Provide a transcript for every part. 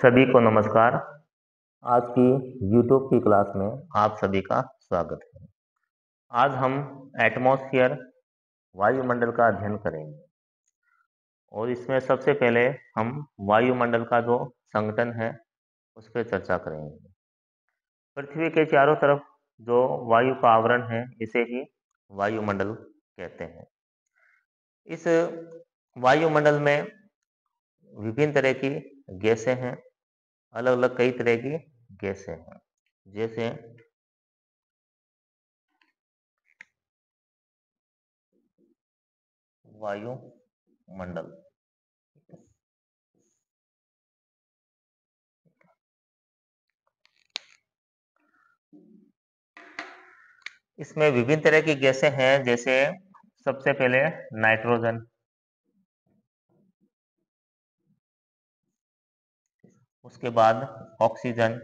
सभी को नमस्कार। आज की YouTube की क्लास में आप सभी का स्वागत है। आज हम एटमॉस्फेयर वायुमंडल का अध्ययन करेंगे और इसमें सबसे पहले हम वायुमंडल का जो संगठन है उस पर चर्चा करेंगे। पृथ्वी के चारों तरफ जो वायु का आवरण है इसे ही वायुमंडल कहते हैं। इस वायुमंडल में विभिन्न तरह की गैसें हैं, अलग अलग कई तरह की गैसें हैं, जैसे वायुमंडल। इसमें विभिन्न तरह की गैसें हैं, जैसे सबसे पहले नाइट्रोजन, उसके बाद ऑक्सीजन,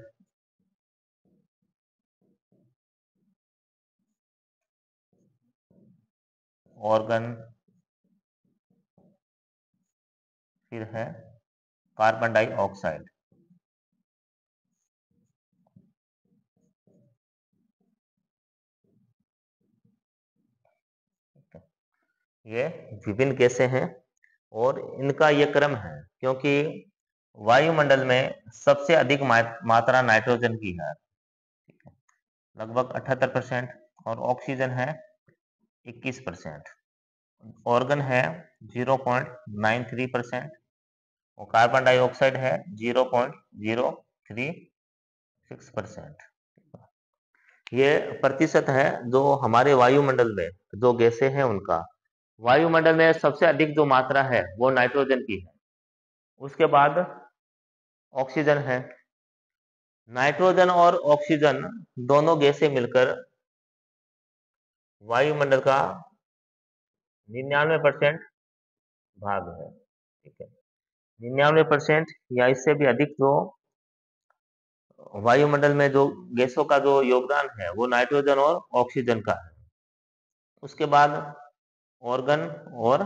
ऑर्गन, फिर है कार्बन डाइऑक्साइड। ये विभिन्न गैसें हैं और इनका ये क्रम है क्योंकि वायुमंडल में सबसे अधिक मात्रा नाइट्रोजन की है, लगभग 78%, और ऑक्सीजन है 21%, ऑर्गन है 0.93%, और कार्बन डाइऑक्साइड है 0.036%। ये प्रतिशत है जो हमारे वायुमंडल में जो गैसें हैं उनका। वायुमंडल में सबसे अधिक जो मात्रा है वो नाइट्रोजन की है, उसके बाद ऑक्सीजन है। नाइट्रोजन और ऑक्सीजन दोनों गैसें मिलकर वायुमंडल का 99% भाग है, ठीक है। 99% या इससे भी अधिक जो वायुमंडल में जो गैसों का जो योगदान है वो नाइट्रोजन और ऑक्सीजन का है। उसके बाद ऑर्गन, और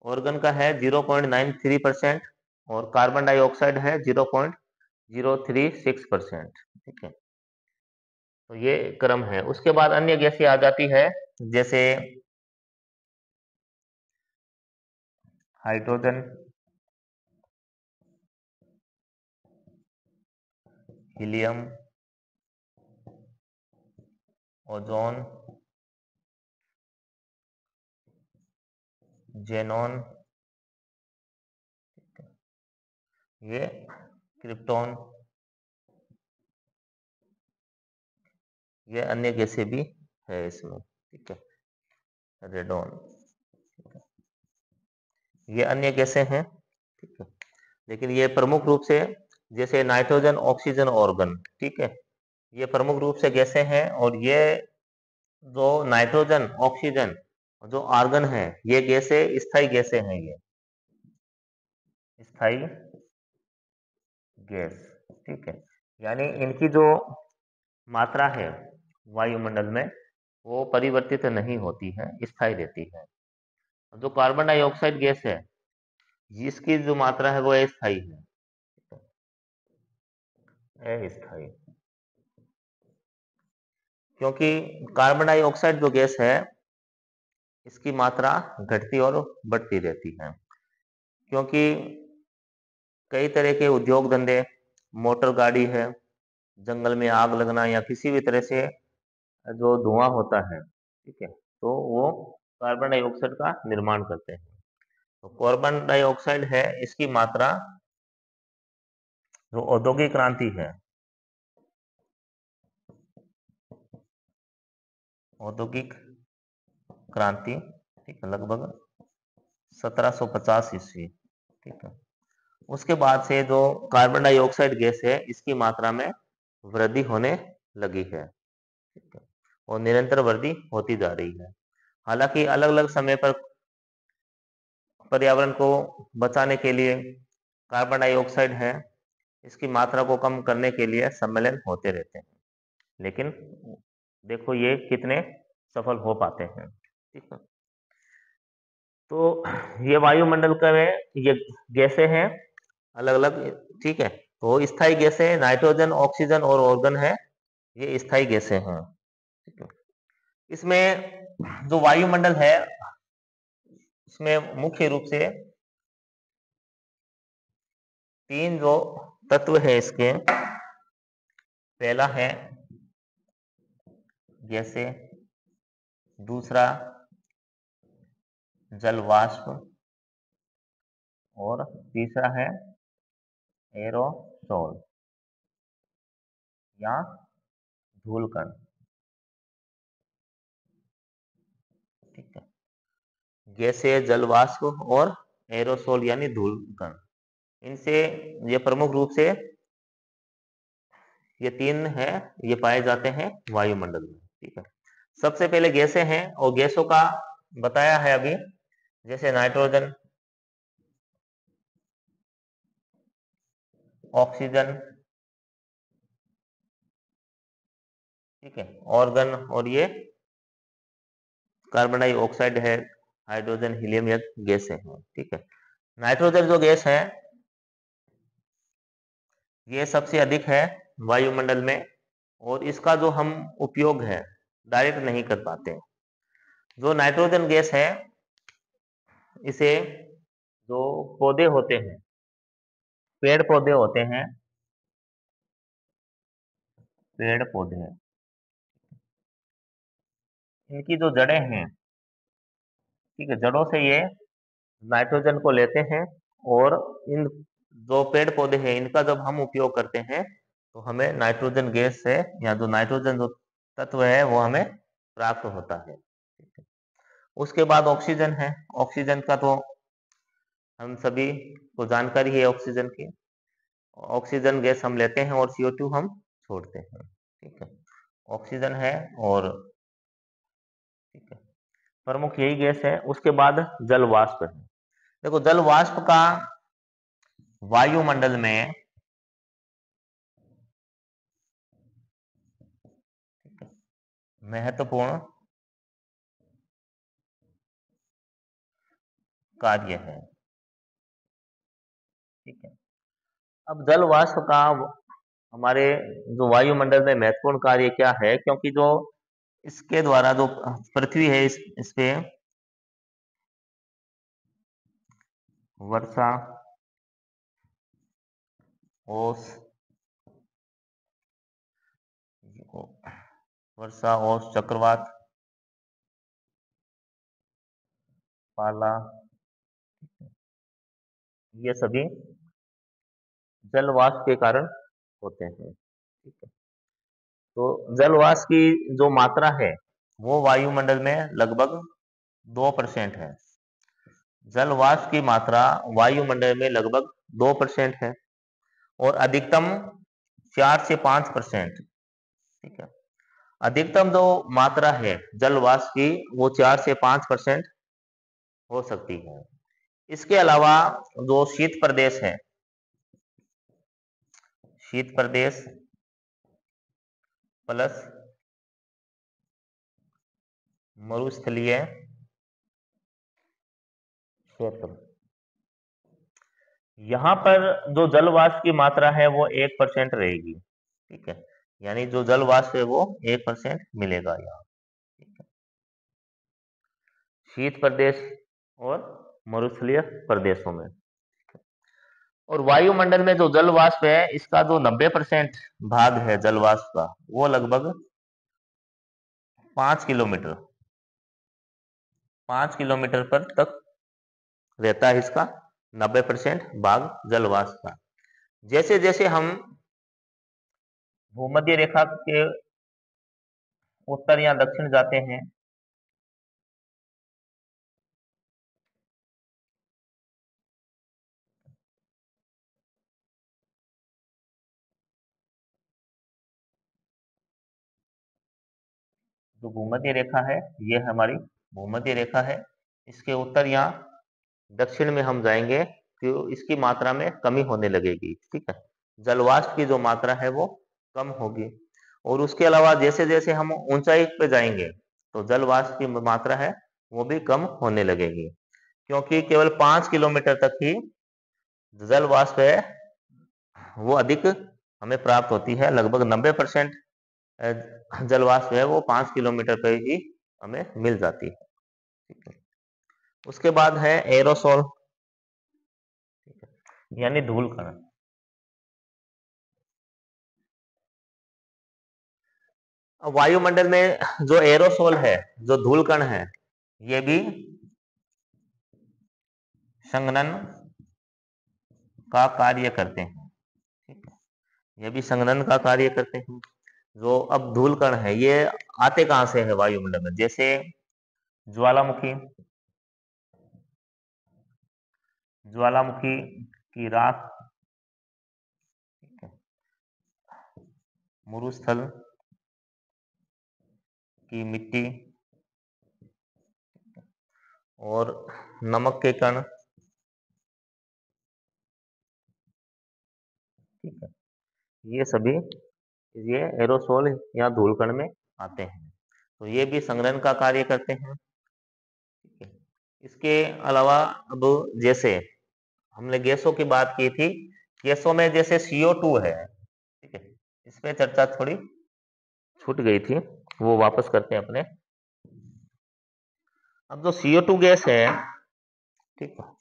ऑर्गन का है 0.93%, और कार्बन डाइऑक्साइड है 0.036%, ठीक है। तो ये क्रम है। उसके बाद अन्य गैसें आ जाती है, जैसे हाइड्रोजन, हीलियम, ओजोन, जेनॉन, ये क्रिप्टॉन, ये अन्य गैसें भी है इसमें, ठीक है। रेडॉन, ये अन्य गैसें हैं, ठीक है। लेकिन ये प्रमुख रूप से, जैसे नाइट्रोजन, ऑक्सीजन, ऑर्गन, ठीक है, ये प्रमुख रूप से गैसें हैं। और ये जो नाइट्रोजन, ऑक्सीजन, जो आर्गन है, ये गैसें स्थायी गैसें हैं, ये स्थायी गैस, ठीक है। यानी इनकी जो मात्रा है वायुमंडल में वो परिवर्तित नहीं होती है, स्थायी रहती है। जो कार्बन डाइऑक्साइड गैस है जिसकी जो मात्रा है वो अस्थायी है, अस्थायी, क्योंकि कार्बन डाइऑक्साइड जो गैस है इसकी मात्रा घटती और बढ़ती रहती है, क्योंकि कई तरह के उद्योग धंधे, मोटर गाड़ी है, जंगल में आग लगना या किसी भी तरह से जो धुआं होता है, ठीक है, तो वो कार्बन डाइऑक्साइड का निर्माण करते हैं। तो कार्बन डाइऑक्साइड है, इसकी मात्रा जो औद्योगिक क्रांति है, औद्योगिक क्रांति, ठीक है, लगभग 1750 ईस्वी, ठीक है, उसके बाद से जो कार्बन डाइऑक्साइड गैस है इसकी मात्रा में वृद्धि होने लगी है, ठीक है, और निरंतर वृद्धि होती जा रही है। हालांकि अलग अलग समय पर पर्यावरण को बचाने के लिए कार्बन डाइऑक्साइड है इसकी मात्रा को कम करने के लिए सम्मेलन होते रहते हैं, लेकिन देखो ये कितने सफल हो पाते हैं, ठीक है। तो ये वायुमंडल का में ये गैसें हैं अलग अलग, ठीक है। तो स्थायी गैसें नाइट्रोजन, ऑक्सीजन और ऑर्गन है, ये स्थायी गैसें हैं। ठीक है। इसमें जो वायुमंडल है इसमें मुख्य रूप से तीन जो तत्व है इसके, पहला है गैसें, दूसरा जल वाष्प और तीसरा है एरोसोल या धूलकण। ठीक है। गैसें, जल वाष्प और एरोसोल यानी धूलकण, इनसे ये प्रमुख रूप से ये तीन है, ये पाए जाते हैं वायुमंडल में। ठीक है। सबसे पहले गैसें हैं, और गैसों का बताया है अभी, जैसे नाइट्रोजन, ऑक्सीजन, ठीक है, ऑर्गन, और ये कार्बन डाइऑक्साइड है, हाइड्रोजन, हीलियम, ये गैसें हैं। ठीक है। नाइट्रोजन जो गैस है ये सबसे अधिक है वायुमंडल में, और इसका जो हम उपयोग है डायरेक्ट नहीं कर पाते। जो नाइट्रोजन गैस है इसे जो पौधे होते हैं, पेड़ पौधे होते हैं, पेड़ पौधे, इनकी जो जड़ें हैं, ठीक है, जड़ों से ये नाइट्रोजन को लेते हैं, और इन जो पेड़ पौधे हैं इनका जब हम उपयोग करते हैं तो हमें नाइट्रोजन गैस से, या जो नाइट्रोजन जो तत्व है वो हमें प्राप्त होता है। ठीक है। उसके बाद ऑक्सीजन है। ऑक्सीजन का तो हम सभी को जानकारी है ऑक्सीजन की। ऑक्सीजन गैस हम लेते हैं और CO2 हम छोड़ते हैं। ठीक है। ऑक्सीजन है, और ठीक है, प्रमुख यही गैस है। उसके बाद जल वाष्प है। देखो, जल वाष्प का वायुमंडल में महत्वपूर्ण कार्य है। ठीक है। अब जल वाष्प का हमारे जो वायुमंडल में महत्वपूर्ण कार्य क्या है, क्योंकि जो इसके द्वारा जो पृथ्वी है इस पे वर्षा, ओस, चक्रवात, पाला, ये सभी जल वाष्प के कारण होते हैं। ठीक है। तो जल वाष्प की जो मात्रा है वो वायुमंडल में लगभग 2% है। जल वाष्प की मात्रा वायुमंडल में लगभग 2% है, और अधिकतम 4 से 5%। ठीक है। अधिकतम जो मात्रा है जल वाष्प की वो 4 से 5% हो सकती है। इसके अलावा जो शीत प्रदेश है, शीत प्रदेश प्लस मरुस्थलीय क्षेत्र, यहाँ पर जो जल वाष्प की मात्रा है वो 1% रहेगी। ठीक है। यानी जो जल वाष्प है वो 1% मिलेगा यहाँ। ठीक है। शीत प्रदेश और मरुस्थलीय प्रदेशों में। और वायुमंडल में जो जल वाष्प है इसका जो 90% भाग है जल वाष्प का, वो लगभग 5 किलोमीटर 5 किलोमीटर पर तक रहता है इसका 90% भाग जल वाष्प का। जैसे जैसे हम भूमध्य रेखा के उत्तर या दक्षिण जाते हैं, जो भूमध्य रेखा है ये हमारी भूमध्य रेखा है, इसके उत्तर या दक्षिण में हम जाएंगे तो इसकी मात्रा में कमी होने लगेगी। ठीक है। जलवाष्प की जो मात्रा है वो कम होगी, और उसके अलावा जैसे जैसे हम ऊंचाई पे जाएंगे तो जलवाष्प की मात्रा है वो भी कम होने लगेगी, क्योंकि केवल 5 किलोमीटर तक ही जल वाष्प है वो अधिक हमें प्राप्त होती है। लगभग 90% जल वाष्प है वो 5 किलोमीटर पे ही हमें मिल जाती है। ठीक है। उसके बाद है एरोसोल, यानी धूल कण। वायुमंडल में जो एरोसोल है, जो धूल कण है, ये भी संघनन का कार्य करते हैं। ठीक है, ये भी संघनन का कार्य करते हैं। जो अब धूल कण है ये आते कहां से है वायुमंडल में? जैसे ज्वालामुखी, ज्वालामुखी की राख, ठीक है, मरुस्थल की मिट्टी और नमक के कण, ठीक है, ये सभी ये एरोसोल या धूल कण में आते हैं। तो ये भी संघनन का कार्य करते हैं। ठीक है। इसके अलावा अब जैसे हमने गैसों की बात की थी, गैसों में जैसे CO2 है, ठीक है, इस पे चर्चा थोड़ी छूट गई थी, वो वापस करते हैं अपने। अब जो CO2 गैस है, ठीक है,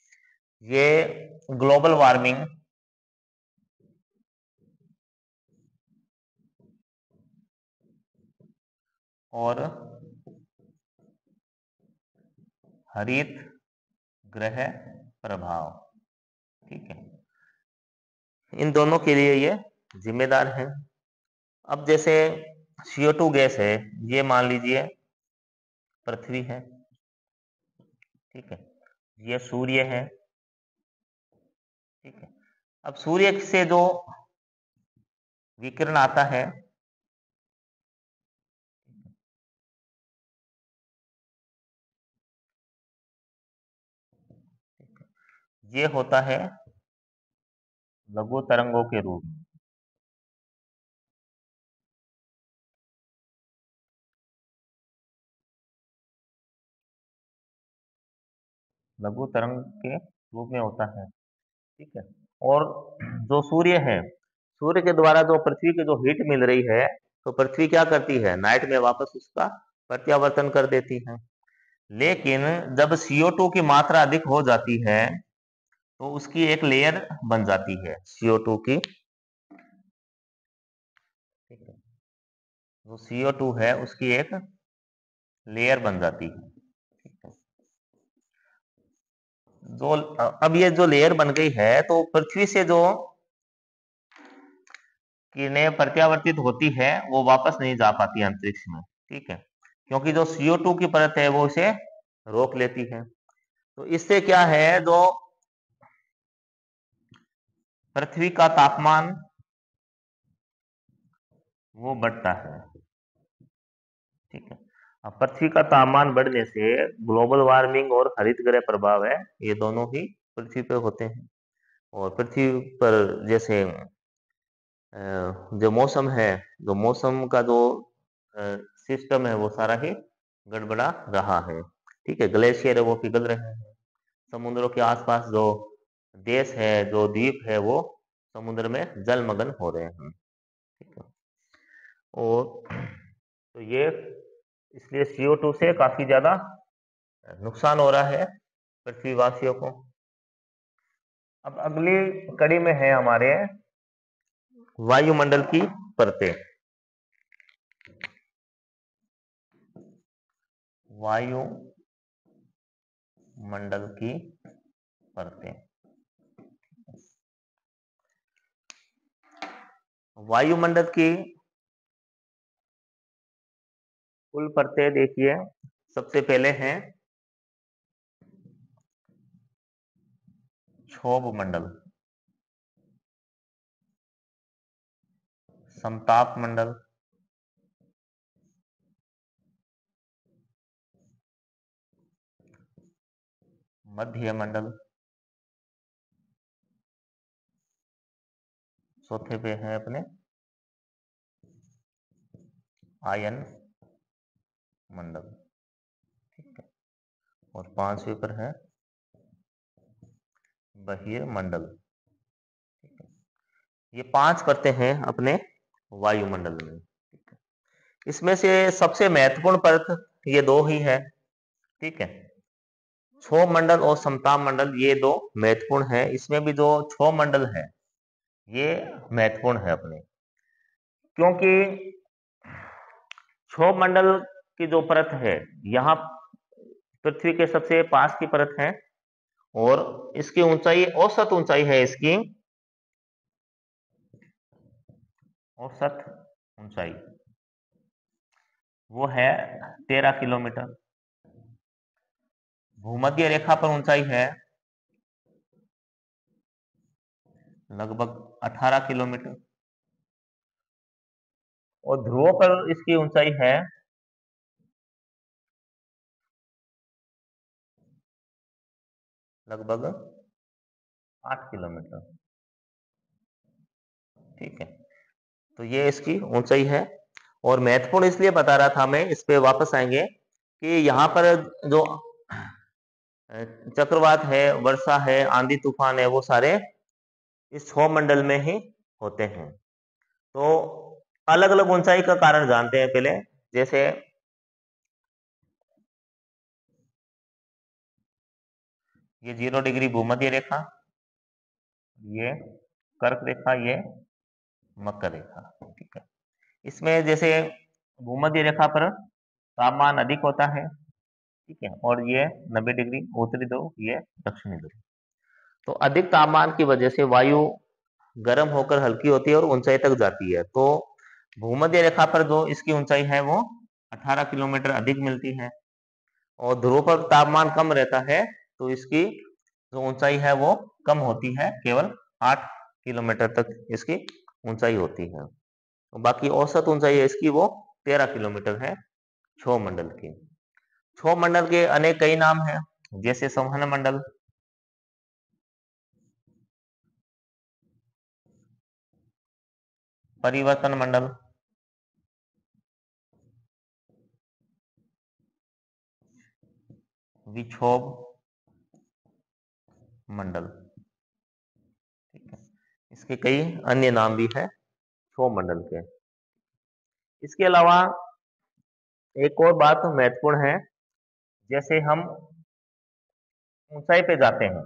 ये ग्लोबल वार्मिंग और हरित ग्रह प्रभाव, ठीक है, इन दोनों के लिए ये जिम्मेदार है। अब जैसे CO2 गैस है, ये मान लीजिए पृथ्वी है, ठीक है, ये सूर्य है, ठीक है। अब सूर्य से जो विकिरण आता है, ये होता है लघु तरंगों के रूप में। लघु तरंग के रूप में होता है, ठीक है। और जो सूर्य है, सूर्य के द्वारा जो पृथ्वी की जो हीट मिल रही है, तो पृथ्वी क्या करती है, नाइट में वापस उसका प्रत्यावर्तन कर देती है। लेकिन जब CO2 की मात्रा अधिक हो जाती है तो उसकी एक लेयर बन जाती है CO2 की, ठीक है, जो CO2 है उसकी एक लेयर बन जाती है, ठीक है। जो अब ये जो लेयर बन गई है, तो पृथ्वी से जो किरणें प्रत्यावर्तित होती है वो वापस नहीं जा पाती अंतरिक्ष में, ठीक है, क्योंकि जो CO2 की परत है वो इसे रोक लेती है। तो इससे क्या है, जो पृथ्वी का तापमान वो बढ़ता है, ठीक है। अब पृथ्वी का तापमान बढ़ने से ग्लोबल वार्मिंग और हरित गृह प्रभाव है, ये दोनों ही पृथ्वी पे होते हैं। और पृथ्वी पर जैसे जो मौसम है, जो मौसम का जो सिस्टम है वो सारा ही गड़बड़ा रहा है, ठीक है। ग्लेशियर है वो पिघल रहे हैं, समुद्रों के आसपास जो देश है, जो द्वीप है, वो समुद्र में जलमग्न हो रहे हैं, ठीक है। और तो ये इसलिए CO2 से काफी ज्यादा नुकसान हो रहा है पृथ्वीवासियों को। अब अगली कड़ी में है हमारे वायुमंडल की परतें। वायुमंडल की परतें, वायुमंडल की कुल परतें देखिए, सबसे पहले हैं क्षोभ मंडल, समताप मंडल, मध्य मंडल, चौथे पे है अपने आयन मंडल, ठीक है। और पांचवे पर है बहिर्मंडल, ठीक है। ये 5 परतें हैं अपने वायुमंडल में। इसमें से सबसे महत्वपूर्ण परत ये 2 ही है, ठीक है। क्षोभ मंडल और समताप मंडल ये 2 महत्वपूर्ण है। इसमें भी जो क्षोभ मंडल है ये महत्वपूर्ण है अपने, क्योंकि क्षोभ मंडल की जो परत है यहाँ पृथ्वी के सबसे पास की परत है और इसकी ऊंचाई, औसत ऊंचाई है इसकी, औसत ऊंचाई वो है 13 किलोमीटर। भूमध्य रेखा पर ऊंचाई है लगभग 18 किलोमीटर और ध्रुवों पर इसकी ऊंचाई है लगभग 8 किलोमीटर, ठीक है। तो ये इसकी ऊंचाई है और महत्वपूर्ण इसलिए बता रहा था मैं, इस पे वापस आएंगे कि यहाँ पर जो चक्रवात है, वर्षा है, आंधी तूफान है, वो सारे इस क्षोभ मंडल में ही होते हैं। तो अलग अलग ऊंचाई का कारण जानते हैं पहले। जैसे ये 0 डिग्री भूमध्य रेखा, ये कर्क रेखा, ये मकर रेखा, ठीक है। इसमें जैसे भूमध्य रेखा पर तापमान अधिक होता है, ठीक है, और ये 90 डिग्री उत्तरी ध्रुव, ये दक्षिणी ध्रुव। तो अधिक तापमान की वजह से वायु गर्म होकर हल्की होती है और ऊंचाई तक जाती है। तो भूमध्य रेखा पर जो इसकी ऊंचाई है वो 18 किलोमीटर अधिक मिलती है और ध्रुव पर तापमान कम रहता है तो इसकी जो ऊंचाई है वो कम होती है, केवल 8 किलोमीटर तक इसकी ऊंचाई होती है। तो बाकी औसत ऊंचाई है इसकी वो 13 किलोमीटर है क्षोभ मंडल की। क्षोभ मंडल के अनेक कई नाम हैं, जैसे संवहन मंडल, परिवर्तन मंडल, विक्षोभ मंडल, ठीक है। इसके कई अन्य नाम भी है क्षोभ मंडल के। इसके अलावा एक और बात महत्वपूर्ण है, जैसे हम ऊंचाई पे जाते हैं,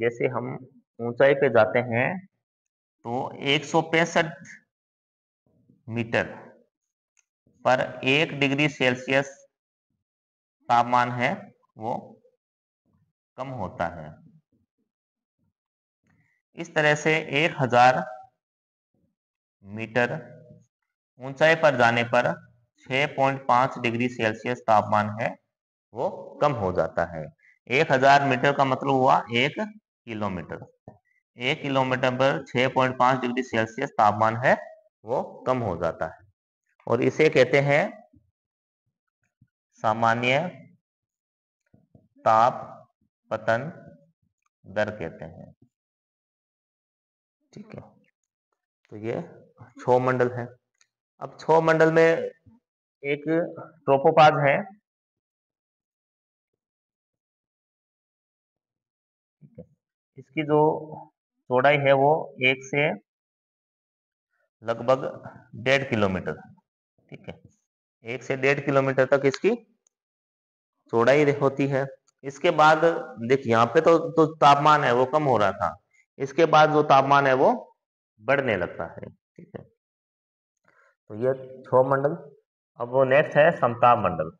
जैसे हम ऊंचाई पे जाते हैं तो 165 मीटर पर 1 डिग्री सेल्सियस तापमान है वो कम होता है। इस तरह से 1000 मीटर ऊंचाई पर जाने पर 6.5 डिग्री सेल्सियस तापमान है वो कम हो जाता है। 1000 मीटर का मतलब हुआ 1 किलोमीटर। 1 किलोमीटर पर 6.5 डिग्री सेल्सियस तापमान है वो कम हो जाता है और इसे कहते हैं सामान्य ताप पतन दर कहते हैं, ठीक है। तो ये क्षोभ मंडल है। अब क्षोभ मंडल में एक ट्रोपोपाज है, ठीक है। इसकी जो चौड़ाई है वो 1 से लगभग 1.5 किलोमीटर, ठीक है। 1 से 1.5 किलोमीटर तक इसकी चौड़ाई होती है। इसके बाद देखिए यहाँ पे तो तापमान है वो कम हो रहा था, इसके बाद जो तापमान है वो बढ़ने लगता है, ठीक है। तो ये क्षोभ मंडल। अब वो नेक्स्ट है समताप मंडल।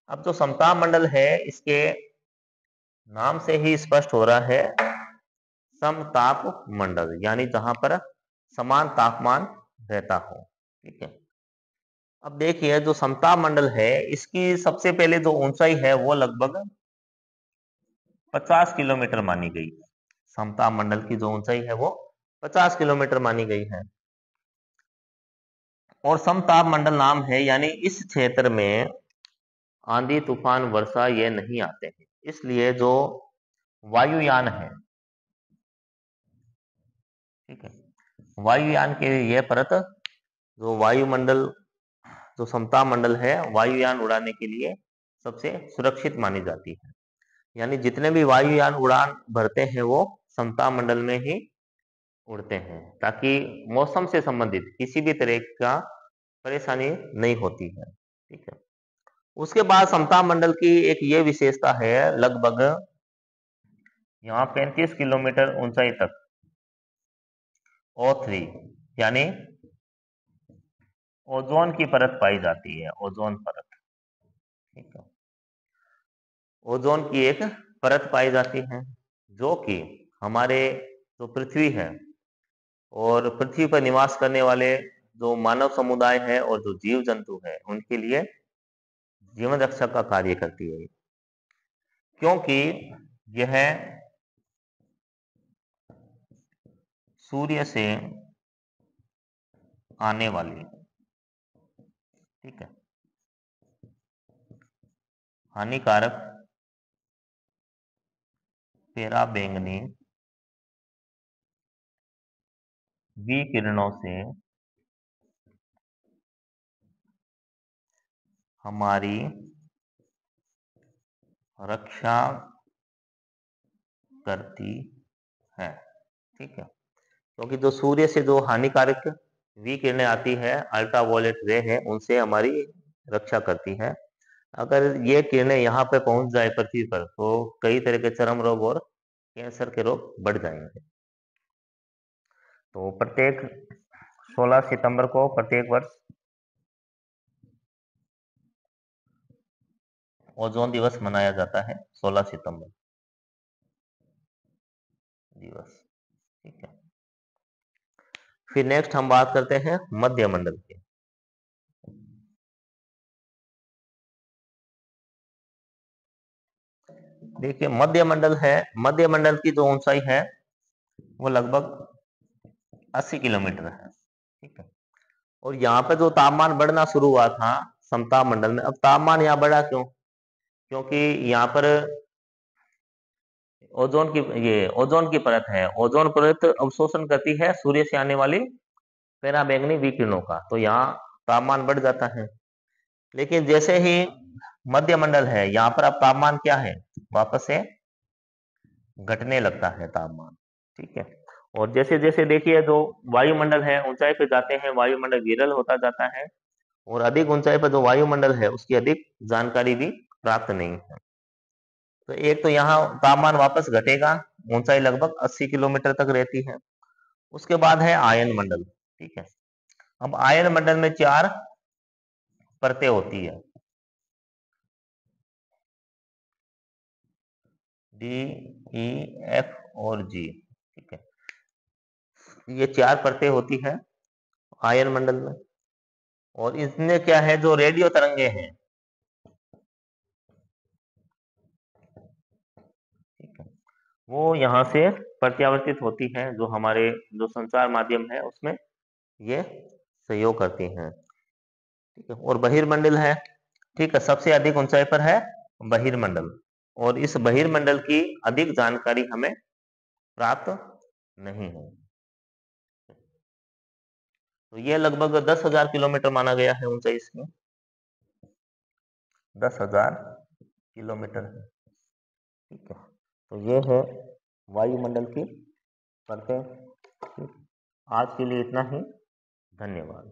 अब जो समताप मंडल है इसके नाम से ही स्पष्ट हो रहा है समताप मंडल, यानी जहां पर समान तापमान रहता हो, ठीक है। अब देखिए जो समताप मंडल है इसकी सबसे पहले जो ऊंचाई है वो लगभग 50 किलोमीटर मानी गई है। समताप मंडल की जो ऊंचाई है वो 50 किलोमीटर मानी गई है और समताप मंडल नाम है यानी इस क्षेत्र में आंधी तूफान वर्षा ये नहीं आते हैं, इसलिए जो वायुयान है, ठीक है, वायुयान के यह परत जो वायुमंडल, जो समताप मंडल है, वायुयान उड़ाने के लिए सबसे सुरक्षित मानी जाती है। यानी जितने भी वायुयान उड़ान भरते हैं वो समताप मंडल में ही उड़ते हैं, ताकि मौसम से संबंधित किसी भी तरह का परेशानी नहीं होती है। ठीक है। उसके बाद समताप मंडल की एक ये विशेषता है, लगभग यहाँ 35 किलोमीटर ऊंचाई तक O3 यानी ओजोन की परत पाई जाती है। ओजोन परत, ठीक है, ओजोन की एक परत पाई जाती है, जो कि हमारे जो पृथ्वी है और पृथ्वी पर निवास करने वाले जो मानव समुदाय है और जो जीव जंतु है, उनके लिए जीवन रक्षा का कार्य करती है, क्योंकि यह सूर्य से आने वाली, ठीक है, हानिकारक पराबैंगनी विकिरणों से हमारी रक्षा करती है। ठीक है, क्योंकि जो सूर्य से जो हानिकारक विकिरणें आती है, अल्ट्रावायलेट रे है, उनसे हमारी रक्षा करती है। अगर ये किरणें यहाँ पे पहुंच जाए पृथ्वी पर, तो कई तरह के चर्म रोग और कैंसर के रोग बढ़ जाएंगे। तो प्रत्येक 16 सितंबर को प्रत्येक वर्ष ओजोन दिवस मनाया जाता है। 16 सितंबर दिवस, ठीक है। फिर नेक्स्ट हम बात करते हैं मध्य मंडल की। देखिए, मध्य मंडल है, मध्य मंडल की जो ऊंचाई है वो लगभग 80 किलोमीटर है। ठीक है, और यहाँ पे जो तापमान बढ़ना शुरू हुआ था समताप मंडल में, अब तापमान यहाँ बढ़ा क्यों? क्योंकि यहाँ पर ओजोन की परत है। ओजोन परत अवशोषण करती है सूर्य से आने वाली पराबैंगनी विकिरणों का, तो यहाँ तापमान बढ़ जाता है। लेकिन जैसे ही मध्य मंडल है, यहाँ पर अब तापमान क्या है, वापस से घटने लगता है तापमान। ठीक है, और जैसे जैसे देखिए जो वायुमंडल है, ऊंचाई पे जाते हैं वायुमंडल विरल होता जाता है, और अधिक ऊंचाई पर जो वायुमंडल है उसकी अधिक जानकारी भी प्राप्त नहीं है। तो एक तो यहाँ तापमान वापस घटेगा, ऊंचाई लगभग 80 किलोमीटर तक रहती है। उसके बाद है आयन मंडल। ठीक है, अब आयन मंडल में 4 परतें होती है, डी, ई, एफ और जी। ठीक है, ये 4 परतें होती है आयन मंडल में, और इसमें क्या है, जो रेडियो तरंगे हैं, ठीक है, वो यहाँ से प्रत्यावर्तित होती हैं, जो हमारे जो संचार माध्यम है उसमें ये सहयोग करती हैं। ठीक है, और बहिर्मंडल है। ठीक है, सबसे अधिक ऊंचाई पर है बहिर्मंडल, और इस बहिर्मंडल की अधिक जानकारी हमें प्राप्त नहीं है। तो ये लगभग 10,000 किलोमीटर माना गया है ऊंचाई इसकी, 10,000 किलोमीटर है। ठीक है, तो ये है वायुमंडल की परतें। ठीक, आज के लिए इतना ही। धन्यवाद।